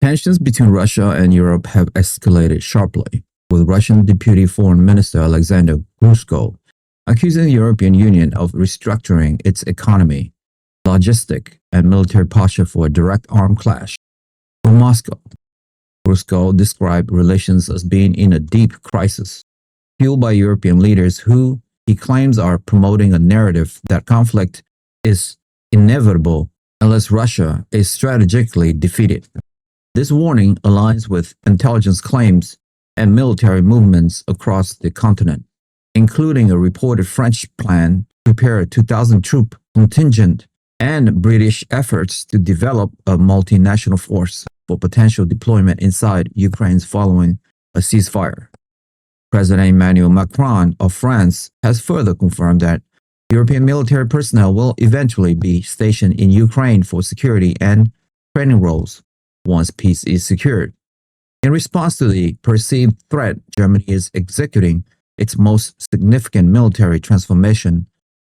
Tensions between Russia and Europe have escalated sharply, with Russian Deputy Foreign Minister Alexander Grushko accusing the European Union of restructuring its economy, logistic, and military posture for a direct armed clash with Moscow. Grushko described relations as being in a deep crisis, fueled by European leaders who he claims are promoting a narrative that conflict is inevitable unless Russia is strategically defeated. This warning aligns with intelligence claims and military movements across the continent, including a reported French plan to prepare a 2,000-troop contingent and British efforts to develop a multinational force for potential deployment inside Ukraine following a ceasefire. President Emmanuel Macron of France has further confirmed that European military personnel will eventually be stationed in Ukraine for security and training roles once peace is secured. In response to the perceived threat, Germany is executing its most significant military transformation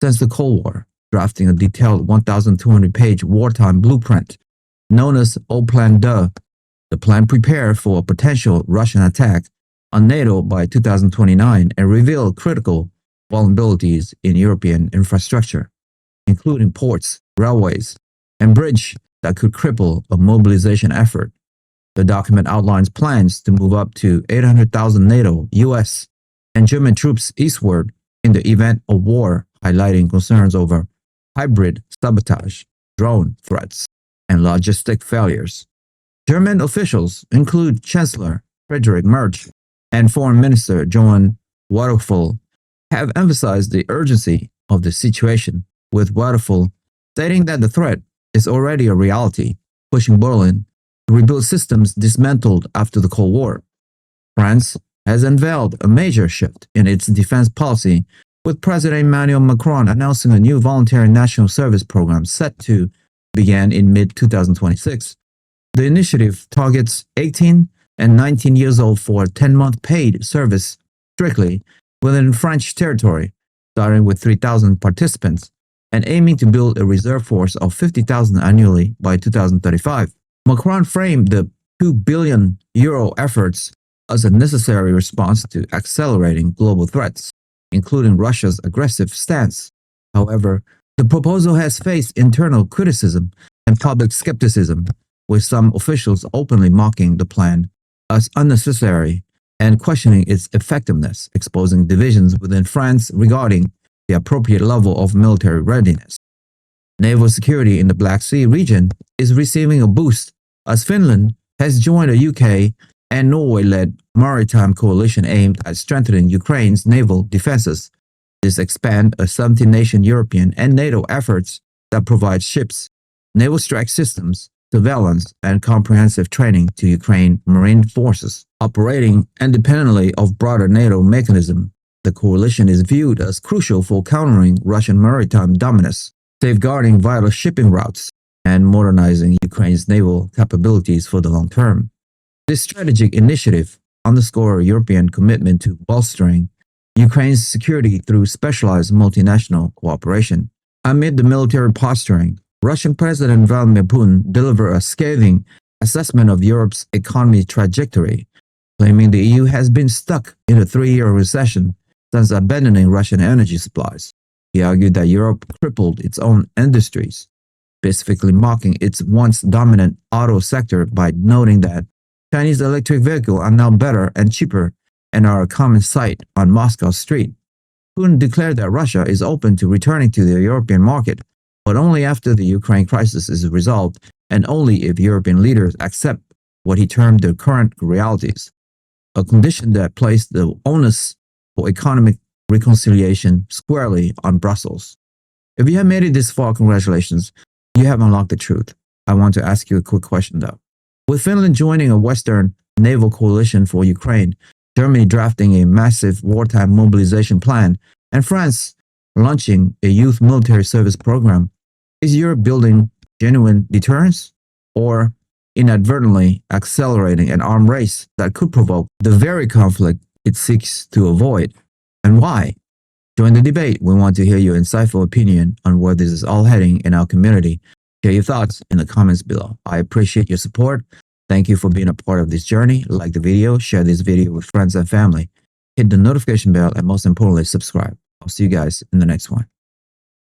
since the Cold War, drafting a detailed 1,200-page wartime blueprint known as OPLAN DEU. The plan prepared for a potential Russian attack on NATO by 2029 and revealed critical vulnerabilities in European infrastructure, including ports, railways, and bridges that could cripple a mobilization effort. The document outlines plans to move up to 800,000 NATO, US, and German troops eastward in the event of war, highlighting concerns over hybrid sabotage, drone threats, and logistic failures. German officials include Chancellor Friedrich Merz and Foreign Minister Johann Wadephul have emphasized the urgency of the situation, with Wadephul stating that the threat is already a reality, pushing Berlin to rebuild systems dismantled after the Cold War. France has unveiled a major shift in its defense policy, with President Emmanuel Macron announcing a new voluntary national service program set to begin in mid-2026. The initiative targets 18 and 19 years old for a 10-month paid service strictly within French territory, starting with 3,000 participants and aiming to build a reserve force of 50,000 annually by 2035. Macron framed the €2 billion efforts as a necessary response to accelerating global threats, including Russia's aggressive stance. However, the proposal has faced internal criticism and public skepticism, with some officials openly mocking the plan as unnecessary and questioning its effectiveness, exposing divisions within France regarding the appropriate level of military readiness. Naval security in the Black Sea region is receiving a boost as Finland has joined a UK and Norway-led maritime coalition aimed at strengthening Ukraine's naval defenses. This expands a 17-nation European and NATO efforts that provide ships, naval strike systems, surveillance, and comprehensive training to Ukraine Marine forces. Operating independently of broader NATO mechanism, the coalition is viewed as crucial for countering Russian maritime dominance, safeguarding vital shipping routes, and modernizing Ukraine's naval capabilities for the long term. This strategic initiative underscores European commitment to bolstering Ukraine's security through specialized multinational cooperation. Amid the military posturing, Russian President Vladimir Putin delivered a scathing assessment of Europe's economic trajectory, claiming the EU has been stuck in a 3-year recession since abandoning Russian energy supplies. He argued that Europe crippled its own industries, specifically mocking its once dominant auto sector by noting that Chinese electric vehicles are now better and cheaper and are a common sight on Moscow street. Putin declared that Russia is open to returning to the European market, but only after the Ukraine crisis is resolved and only if European leaders accept what he termed the current realities, a condition that placed the onus for economic reconciliation squarely on Brussels. If you have made it this far, congratulations, you have unlocked the truth. I want to ask you a quick question though. With Finland joining a Western naval coalition for Ukraine, Germany drafting a massive wartime mobilization plan, and France launching a youth military service program, is Europe building genuine deterrence or inadvertently accelerating an arms race that could provoke the very conflict it seeks to avoid? And why? Join the debate. We want to hear your insightful opinion on where this is all heading in our community. Share your thoughts in the comments below. I appreciate your support. Thank you for being a part of this journey. Like the video, share this video with friends and family. Hit the notification bell, and most importantly, subscribe. I'll see you guys in the next one.